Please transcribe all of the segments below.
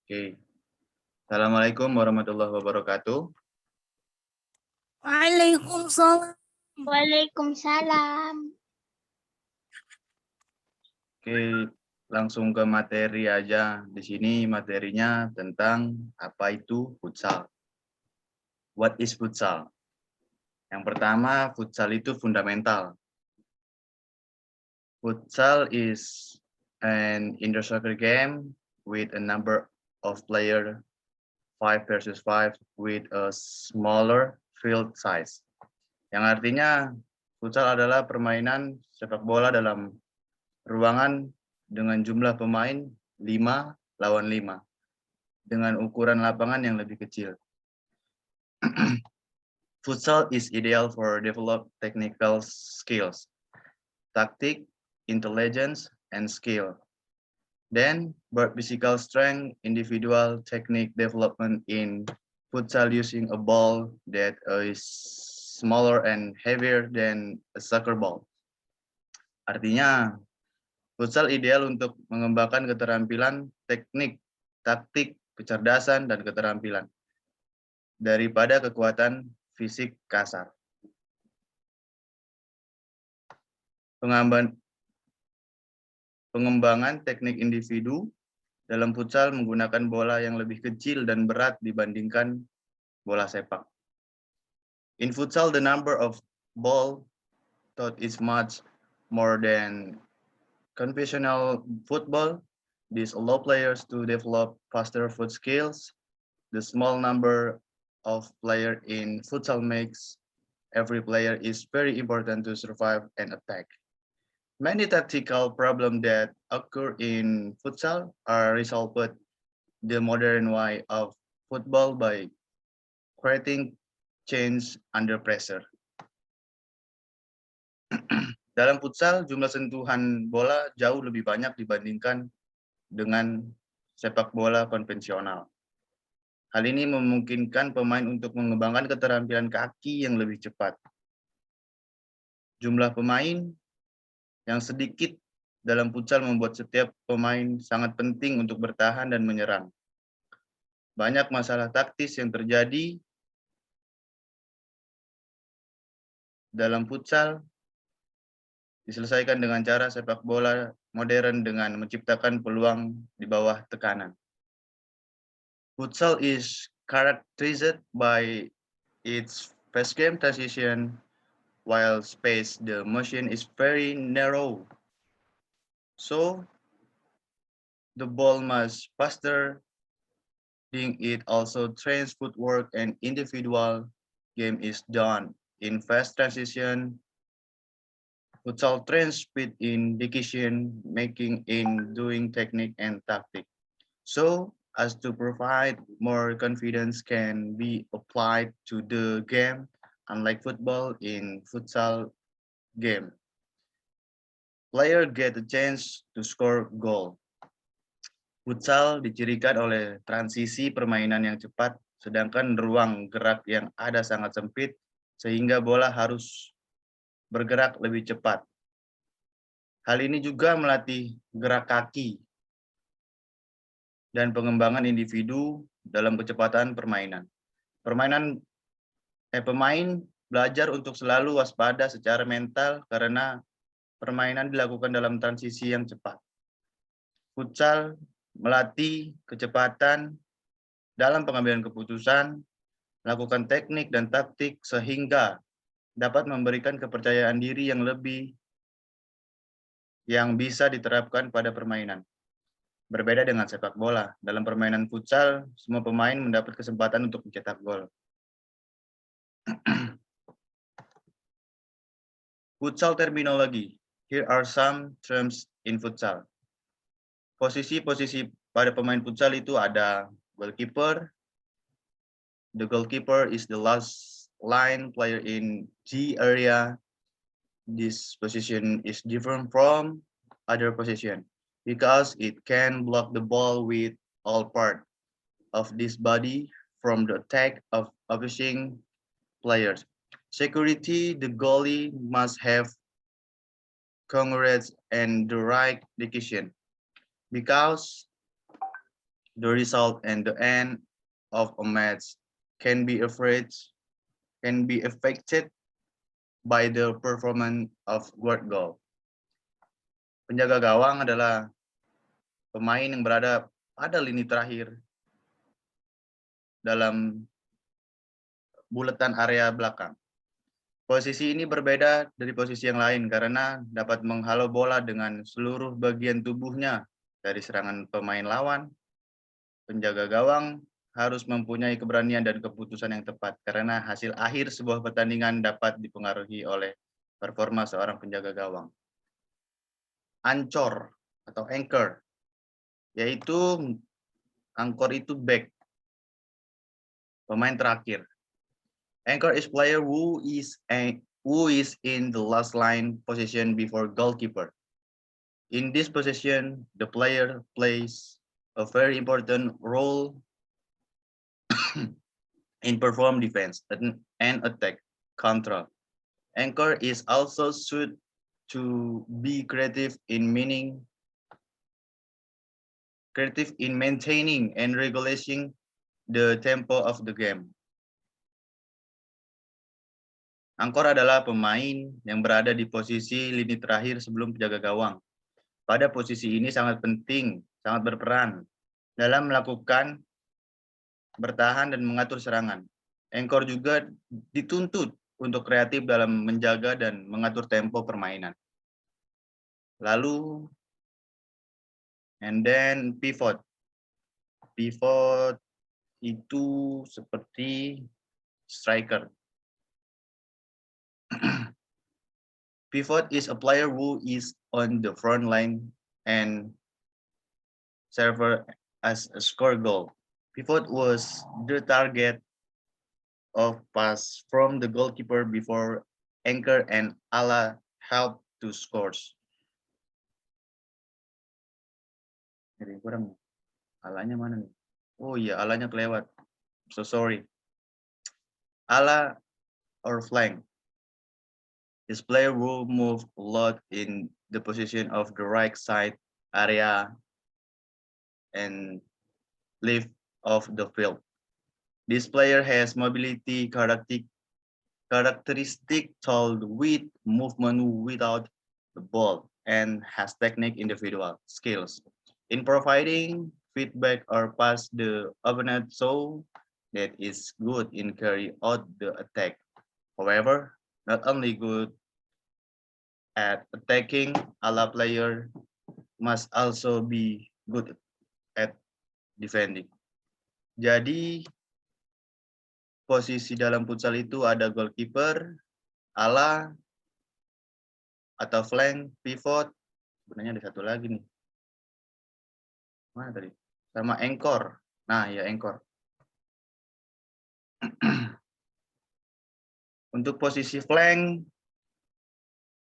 Oke. Assalamualaikum warahmatullahi wabarakatuh. Waalaikumsalam. Waalaikumsalam. Oke, langsung ke materi aja. Di sini materinya tentang apa itu futsal. What is futsal? Yang pertama, futsal itu fundamental. Futsal is an indoor soccer game with a number of players 5 versus 5 with a smaller field size. Yang artinya futsal adalah permainan sepak bola dalam ruangan dengan jumlah pemain 5 lawan 5 dengan ukuran lapangan yang lebih kecil. Futsal is ideal for develop technical skills, tactic, intelligence, and skill. Then, both physical strength, individual technique development in futsal using a ball that is smaller and heavier than a soccer ball. Artinya, futsal ideal untuk mengembangkan keterampilan teknik, taktik, kecerdasan, dan keterampilan daripada kekuatan fisik kasar. Pengembangan teknik individu dalam futsal menggunakan bola yang lebih kecil dan berat dibandingkan bola sepak. In futsal, the number of ball thought is much more than conventional football. This allows players to develop faster foot skills. The small number of players in futsal makes every player is very important to survive and attack. Many tactical problems that occur in futsal are resolved the modern way of football by creating change under pressure. Dalam futsal, jumlah sentuhan bola jauh lebih banyak dibandingkan dengan sepak bola konvensional. Hal ini memungkinkan pemain untuk mengembangkan keterampilan kaki yang lebih cepat. Jumlah pemain yang sedikit dalam futsal membuat setiap pemain sangat penting untuk bertahan dan menyerang. Banyak masalah taktis yang terjadi dalam futsal diselesaikan dengan cara sepak bola modern dengan menciptakan peluang di bawah tekanan. Futsal is characterized by its fast game transition, while space the motion is very narrow. So the ball must faster. It also trains footwork and individual game is done in fast transition. Futsal trains speed in decision making in doing technique and tactic. So as to provide more confidence can be applied to the game, unlike football in futsal game. Player get a chance to score goal. Futsal dicirikan oleh transisi permainan yang cepat, sedangkan ruang gerak yang ada sangat sempit, sehingga bola harus bergerak lebih cepat. Hal ini juga melatih gerak kaki dan pengembangan individu dalam kecepatan permainan. Pemain belajar untuk selalu waspada secara mental karena permainan dilakukan dalam transisi yang cepat. Futsal melatih kecepatan dalam pengambilan keputusan, melakukan teknik dan taktik sehingga dapat memberikan kepercayaan diri yang lebih yang bisa diterapkan pada permainan. Berbeda dengan sepak bola, dalam permainan futsal, semua pemain mendapat kesempatan untuk mencetak gol. Futsal terminologi. Here are some terms in futsal. Posisi-posisi pada pemain futsal itu ada goalkeeper. The goalkeeper is the last line player in G area. This position is different from other position because it can block the ball with all part of this body from the attack of opposing players. Security, the goalie must have congruence and the right decision because the result and the end of a match can be affected by the performance of guard goal. Penjaga gawang adalah pemain yang berada pada lini terakhir dalam bulatan area belakang. Posisi ini berbeda dari posisi yang lain karena dapat menghalau bola dengan seluruh bagian tubuhnya dari serangan pemain lawan. Penjaga gawang harus mempunyai keberanian dan keputusan yang tepat karena hasil akhir sebuah pertandingan dapat dipengaruhi oleh performa seorang penjaga gawang. Ancor atau anchor, yaitu angkor itu back, pemain terakhir. Anchor is player who is in the last line position before goalkeeper. In this position, the player plays a very important role in perform defense and attack control. Anchor is also should to be creative in maintaining and regulating the tempo of the game. Angkor adalah pemain yang berada di posisi lini terakhir sebelum penjaga gawang. Pada posisi ini sangat penting, sangat berperan dalam melakukan bertahan dan mengatur serangan. Angkor juga dituntut untuk kreatif dalam menjaga dan mengatur tempo permainan. Lalu, and then pivot. Pivot itu seperti striker. Pivot is a player who is on the front line and serve as a score goal. Pivot was the target of pass from the goalkeeper before anchor and ala help to scores. Jadi kurang. Alanya mana nih? Oh iya, alanya kelewat. So sorry. Ala or flank. This player will move a lot in the position of the right side area and left of the field. This player has mobility characteristic told with movement without the ball and has technique individual skills in providing feedback or pass the opponent so that is good in carry out the attack. However, not only good at attacking, ala player must also be good at defending. Jadi posisi dalam futsal itu ada goalkeeper, ala atau flank, pivot. Sebenarnya ada satu lagi nih. Mana tadi? Sama anchor. Nah, ya anchor. Untuk posisi flank,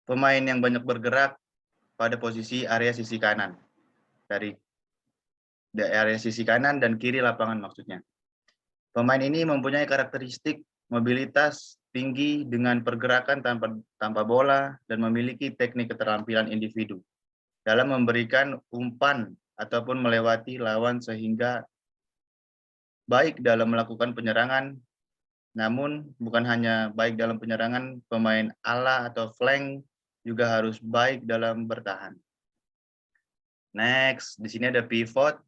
pemain yang banyak bergerak pada posisi area sisi kanan. Dari area sisi kanan dan kiri lapangan maksudnya. Pemain ini mempunyai karakteristik mobilitas tinggi dengan pergerakan tanpa bola dan memiliki teknik keterampilan individu dalam memberikan umpan ataupun melewati lawan sehingga baik dalam melakukan penyerangan. Namun bukan hanya baik dalam penyerangan, pemain ala atau flank juga harus baik dalam bertahan. Next, di sini ada pivot.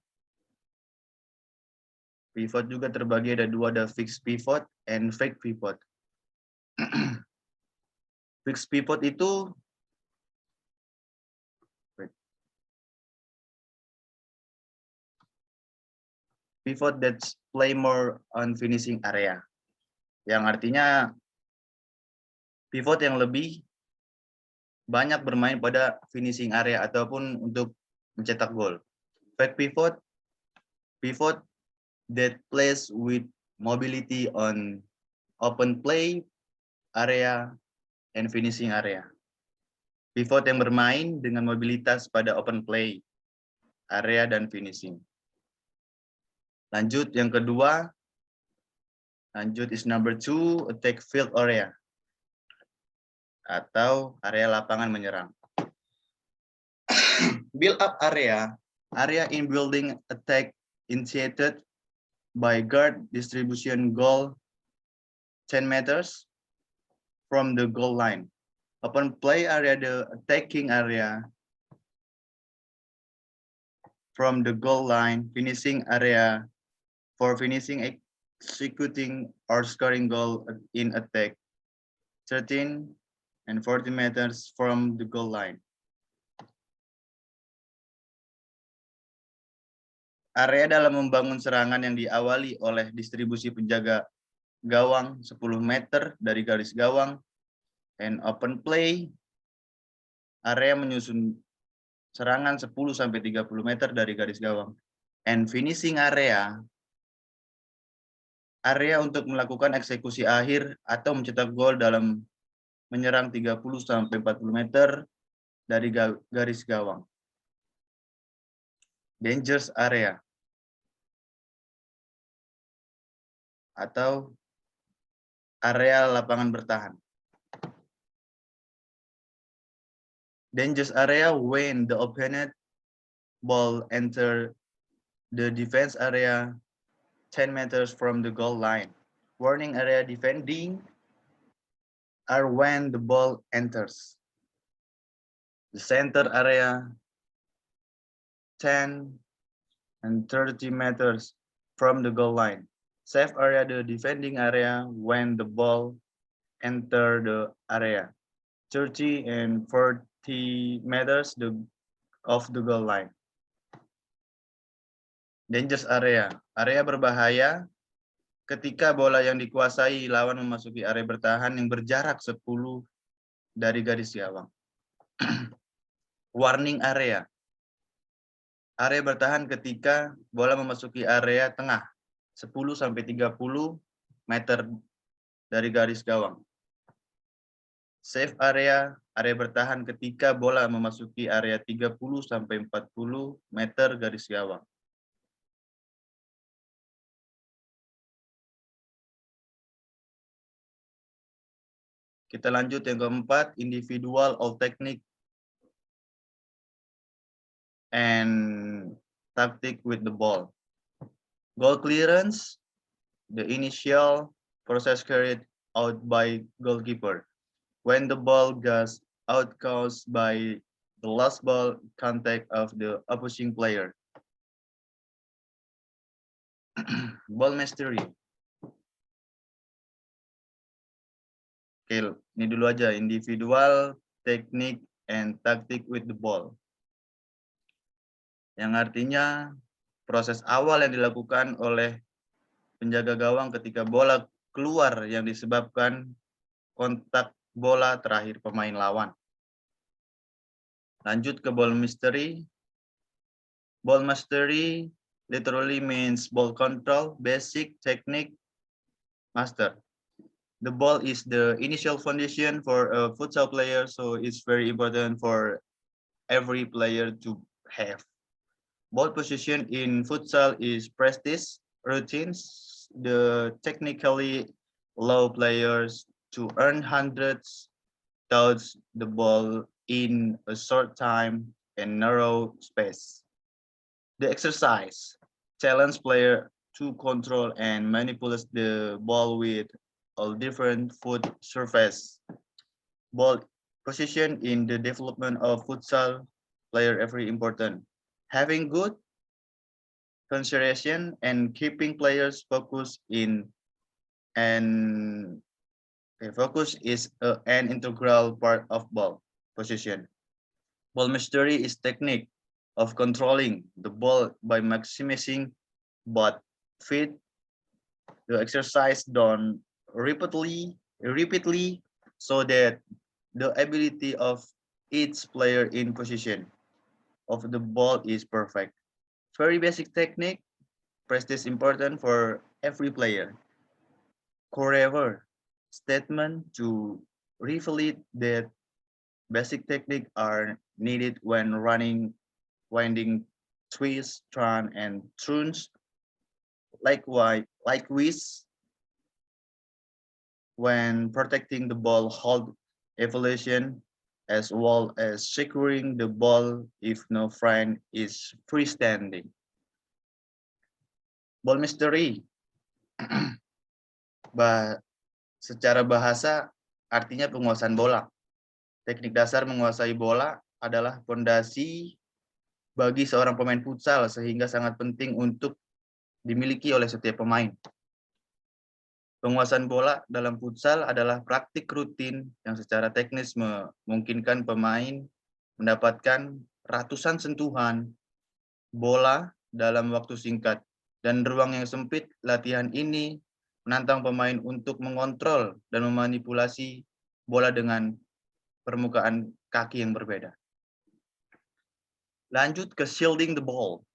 Pivot juga terbagi ada dua, ada fixed pivot and fake pivot. Fixed pivot itu pivot that play more on finishing area. Yang artinya pivot yang lebih banyak bermain pada finishing area ataupun untuk mencetak gol. Fake pivot that plays with mobility on open play area and finishing area. Pivot yang bermain dengan mobilitas pada open play area dan finishing. Lanjut yang kedua. Lanjut is number 2, attack field area atau area lapangan menyerang. Build up area in building attack initiated by guard distribution goal 10 meters from the goal line. Upon play area, the attacking area from the goal line, finishing area for finishing, executing, or scoring goal in attack 13 and 40 meters from the goal line. Area dalam membangun serangan yang diawali oleh distribusi penjaga gawang 10 meter dari garis gawang, and open play area menyusun serangan 10-30 meter dari garis gawang, and finishing area untuk melakukan eksekusi akhir atau mencetak gol dalam menyerang 30-40 meter dari garis gawang. Dangerous area atau area lapangan bertahan. Dangerous area when the opponent ball enter the defense area 10 meters from the goal line. Warning area defending are when the ball enters the center area 10 and 30 meters from the goal line. Safe area, the defending area when the ball enter the area 30 and 40 meters of the goal line. Dangerous area, area berbahaya ketika bola yang dikuasai lawan memasuki area bertahan yang berjarak 10 dari garis gawang. Warning area, area bertahan ketika bola memasuki area tengah 10-30 meter dari garis gawang. Safe area, area bertahan ketika bola memasuki area 30-40 meter garis gawang. Kita lanjut yang keempat, individual all technique and tactic with the ball. Goal clearance, the initial process carried out by goalkeeper. When the ball goes out caused by the last ball contact of the opposing player. Ball mastery. Oke, ini dulu aja, individual technique and tactic with the ball. Yang artinya proses awal yang dilakukan oleh penjaga gawang ketika bola keluar yang disebabkan kontak bola terakhir pemain lawan. Lanjut ke ball mastery. Ball mastery literally means ball control, basic technique master. The ball is the initial foundation for a futsal player, so it's very important for every player to have. Ball position in futsal is practice routines. The technically low players to earn hundreds touch the ball in a short time and narrow space. The exercise challenge player to control and manipulate the ball with all different foot surface. Ball position in the development of futsal player very important. Having good consideration and keeping players focused in and focus is an integral part of ball position. Ball mastery is technique of controlling the ball by maximizing both feet. The exercise done repeatedly so that the ability of each player in position of the ball is perfect. Very basic technique, practice important for every player. However, statement to reveal that basic technique are needed when running, winding, twists, turn, and turns. Likewise, when protecting the ball hold evolution, as well as securing the ball if no friend is freestanding. Ball mystery. Secara bahasa artinya penguasaan bola. Teknik dasar menguasai bola adalah fondasi bagi seorang pemain futsal sehingga sangat penting untuk dimiliki oleh setiap pemain. Penguasaan bola dalam futsal adalah praktik rutin yang secara teknis memungkinkan pemain mendapatkan ratusan sentuhan bola dalam waktu singkat. Dan ruang yang sempit, latihan ini menantang pemain untuk mengontrol dan memanipulasi bola dengan permukaan kaki yang berbeda. Lanjut ke shielding the ball.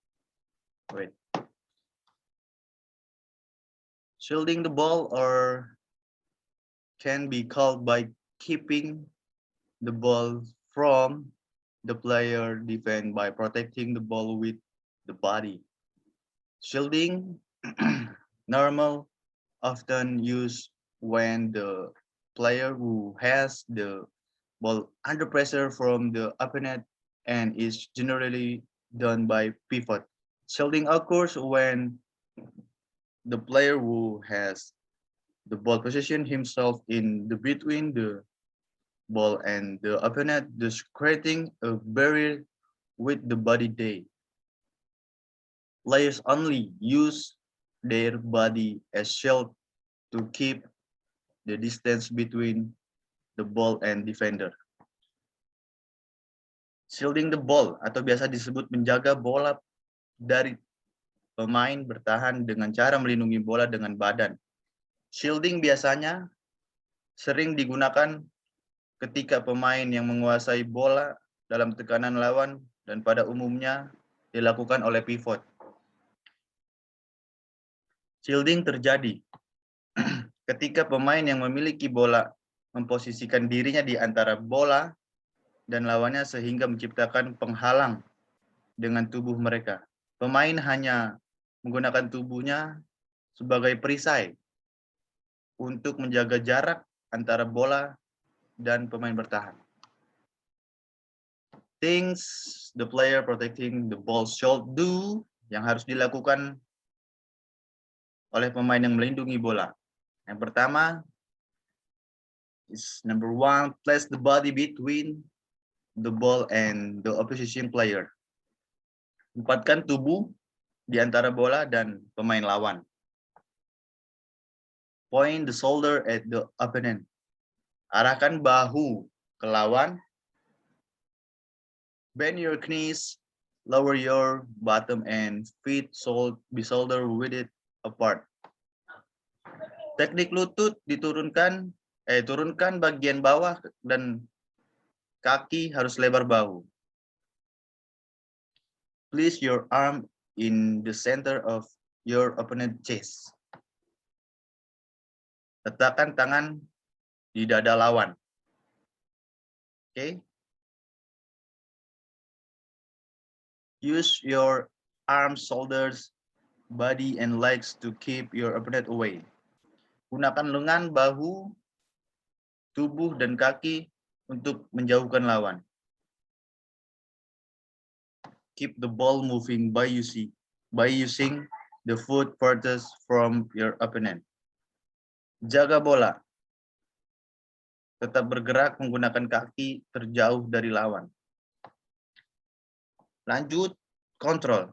Wait. Shielding the ball or can be called by keeping the ball from the player defend by protecting the ball with the body. Shielding, normal, often used when the player who has the ball under pressure from the opponent and is generally done by pivot. Shielding occurs when the player who has the ball position himself in the between the ball and the opponent, thus creating a barrier with the body day. Players only use their body as shield to keep the distance between the ball and defender. Shielding the ball atau biasa disebut menjaga bola dari pemain bertahan dengan cara melindungi bola dengan badan. Shielding biasanya sering digunakan ketika pemain yang menguasai bola dalam tekanan lawan dan pada umumnya dilakukan oleh pivot. Shielding terjadi ketika pemain yang memiliki bola memposisikan dirinya di antara bola dan lawannya sehingga menciptakan penghalang dengan tubuh mereka. Pemain hanya menggunakan tubuhnya sebagai perisai untuk menjaga jarak antara bola dan pemain bertahan. Things the player protecting the ball should do yang harus dilakukan oleh pemain yang melindungi bola. Yang pertama is number 1, place the body between the ball and the opposition player. Tempatkan tubuh di antara bola dan pemain lawan. Point the shoulder at the opponent. Arahkan bahu ke lawan. Bend your knees, lower your bottom and feet be shoulder width apart. Teknik lutut diturunkan, turunkan bagian bawah dan kaki harus lebar bahu. Place your arm in the center of your opponent's chest. Letakkan tangan di dada lawan. Okay. Use your arms, shoulders, body, and legs to keep your opponent away. Gunakan lengan, bahu, tubuh, dan kaki untuk menjauhkan lawan. Keep the ball moving by using the foot furthest from your opponent. Jaga bola. Tetap bergerak menggunakan kaki terjauh dari lawan. Lanjut, kontrol.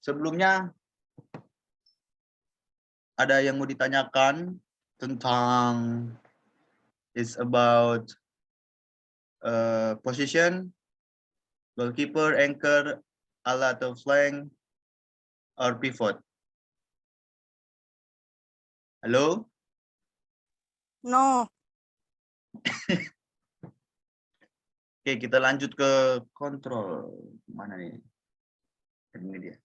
Sebelumnya, ada yang mau ditanyakan tentang it's about position, goalkeeper, anchor, ala atau flank, or pivot. Halo? No. Oke, kita lanjut ke kontrol. Mana nih? Ini dia.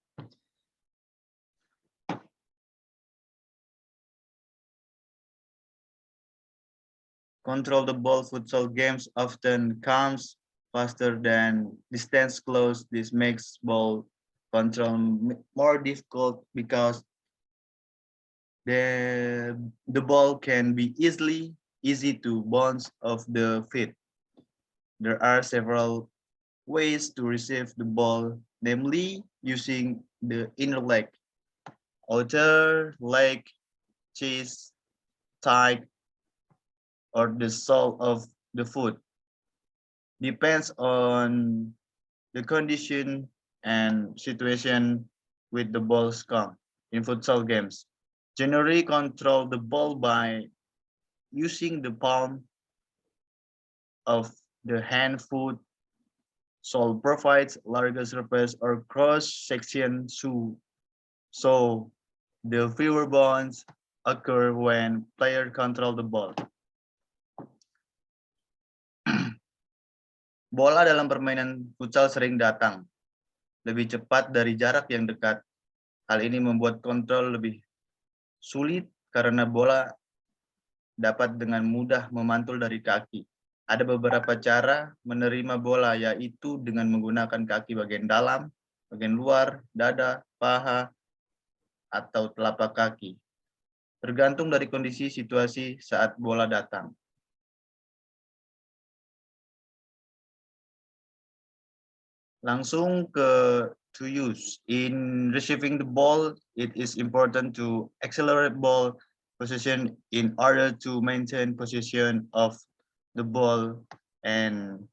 Control the ball futsal games often comes faster than distance close. This makes ball control more difficult because the ball can be easy to bounce off the feet. There are several ways to receive the ball, namely using the inner leg, outer leg, cheese, thigh, or the sole of the foot. Depends on the condition and situation with the ball's come in futsal games. Generally control the ball by using the palm of the hand, foot. Sole provides larger surface or cross-section so the fewer bounds occur when player control the ball. Bola dalam permainan futsal sering datang lebih cepat dari jarak yang dekat. Hal ini membuat kontrol lebih sulit karena bola dapat dengan mudah memantul dari kaki. Ada beberapa cara menerima bola, yaitu dengan menggunakan kaki bagian dalam, bagian luar, dada, paha, atau telapak kaki. Tergantung dari kondisi situasi saat bola datang. Langsung ke to use. In receiving the ball, it is important to accelerate ball position in order to maintain position of the ball and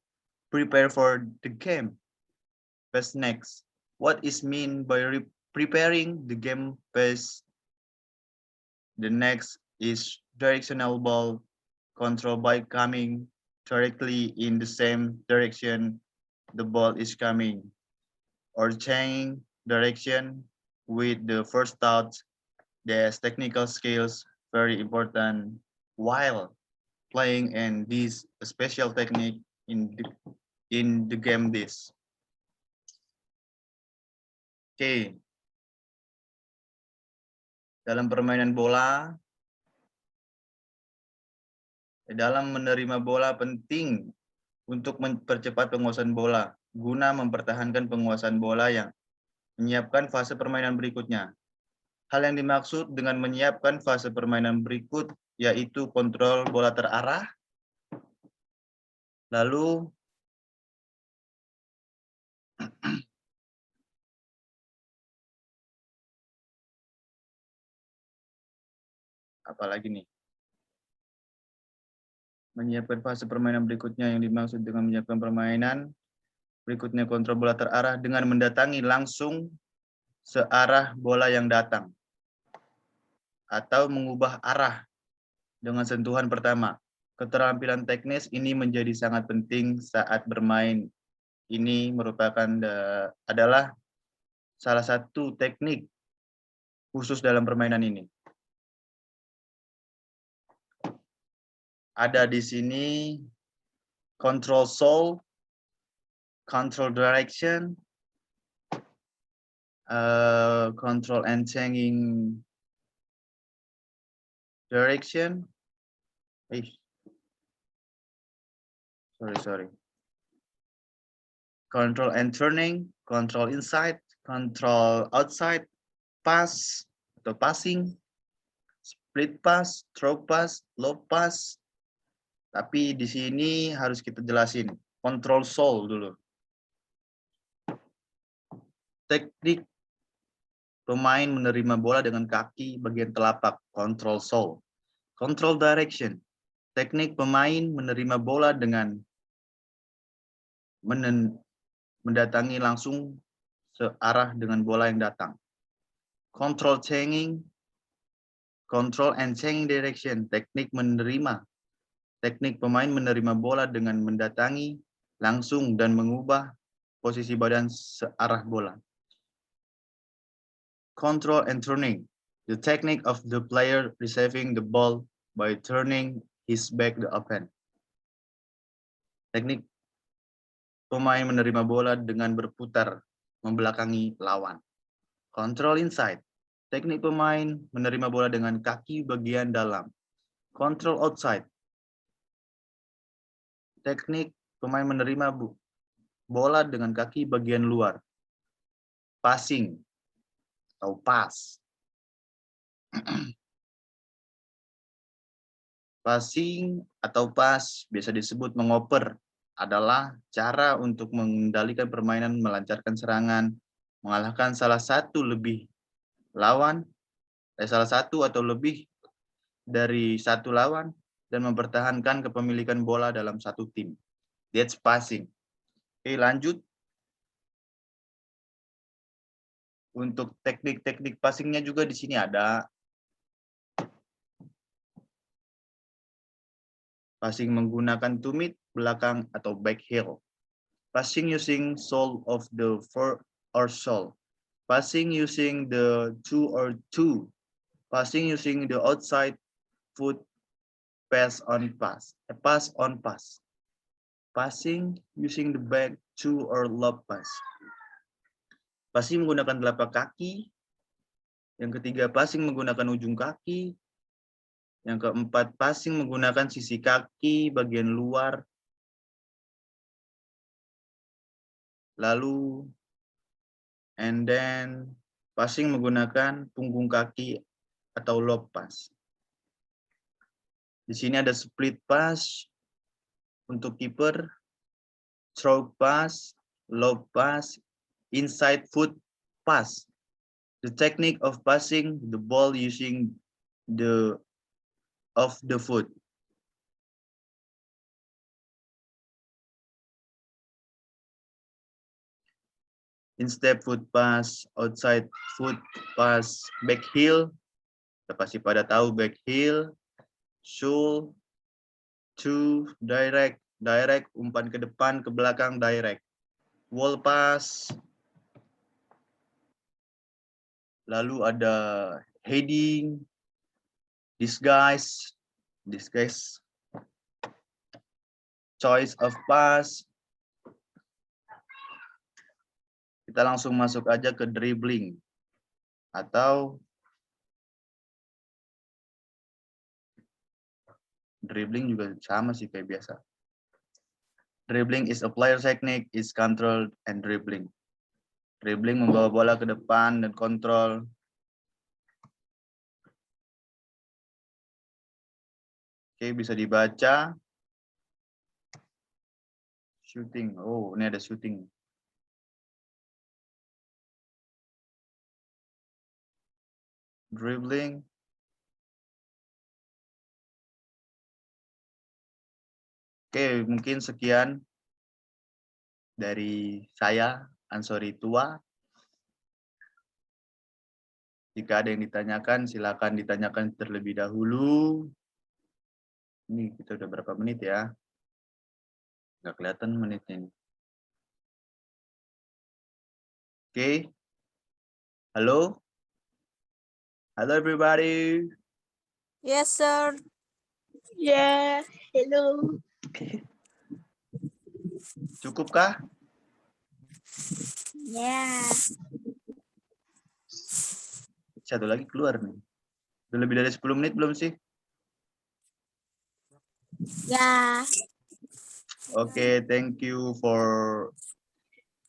prepare for the game. Pass next. What is mean by preparing the game pace? The next is directional ball control by coming directly in the same direction the ball is coming, or changing direction with the first thought. There's technical skills very important while playing, and this special technique in the game this. Oke. Dalam permainan bola, dalam menerima bola penting untuk mempercepat penguasaan bola guna mempertahankan penguasaan bola yang menyiapkan fase permainan berikutnya. Hal yang dimaksud dengan menyiapkan fase permainan berikut yaitu kontrol bola terarah, lalu apalagi nih? Menyiapkan fase permainan berikutnya yang dimaksud dengan menyiapkan permainan berikutnya kontrol bola terarah dengan mendatangi langsung searah bola yang datang atau mengubah arah dengan sentuhan pertama. Keterampilan teknis ini menjadi sangat penting saat bermain. Ini merupakan adalah salah satu teknik khusus dalam permainan ini. Ada di sini control sole, control direction, control and changing direction. Sorry. Control and turning, control inside, control outside, pass atau passing, split pass, throw pass, low pass. Tapi di sini harus kita jelasin control sole dulu. Teknik pemain menerima bola dengan kaki bagian telapak, control sole. Control direction. Teknik pemain menerima bola dengan mendatangi langsung searah dengan bola yang datang. Control changing, control and changing direction. Teknik pemain menerima bola dengan mendatangi langsung dan mengubah posisi badan searah bola. Control and turning. The technique of the player receiving the ball by turning his back the opponent. Teknik pemain menerima bola dengan berputar membelakangi lawan. Control inside. Teknik pemain menerima bola dengan kaki bagian dalam. Control outside. Teknik pemain menerima bola dengan kaki bagian luar. Passing atau pass. Passing atau pass biasa disebut mengoper, adalah cara untuk mengendalikan permainan, melancarkan serangan, mengalahkan salah satu lebih lawan, salah satu atau lebih dari satu lawan dan mempertahankan kepemilikan bola dalam satu tim. That's passing. Oke, lanjut. Untuk teknik-teknik passingnya juga di sini ada. Passing menggunakan tumit, belakang, atau back heel. Passing using sole of the foot or sole. Passing using the two or two. Passing using the outside foot, pass on pass. Pass on pass. Passing using the back two or lob pass. Passing menggunakan telapak kaki. Yang ketiga, passing menggunakan ujung kaki. Yang keempat, passing menggunakan sisi kaki bagian luar. Lalu, and then passing menggunakan punggung kaki atau lob pass. Di sini ada split pass untuk kiper, stroke pass, lob pass, inside foot pass. The technique of passing the ball using the of the foot. Instep foot pass, outside foot pass, back heel. Kita pasti pada tahu back heel, shoul, to, direct, direct, umpan ke depan, ke belakang, direct. Wall pass. Lalu ada heading, disguise, choice of pass. Kita langsung masuk aja ke dribbling. Atau dribbling juga sama sih kayak biasa. Dribbling is a player technique, is control and dribbling. Dribbling membawa bola ke depan dan kontrol. Oke, bisa dibaca. Shooting. Oh, ini ada shooting. Dribbling. Oke, mungkin sekian dari saya, Ansori Tua. Jika ada yang ditanyakan, silakan ditanyakan terlebih dahulu. Ini kita udah berapa menit ya? Nggak kelihatan menitnya ini. Oke. Halo? Halo everybody. Yes, sir. Yeah. Hello. Cukupkah? Yeah. Satu lagi keluar nih. Udah lebih dari 10 menit belum sih? Yeah. Okay, thank you for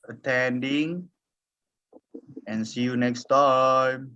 attending and see you next time.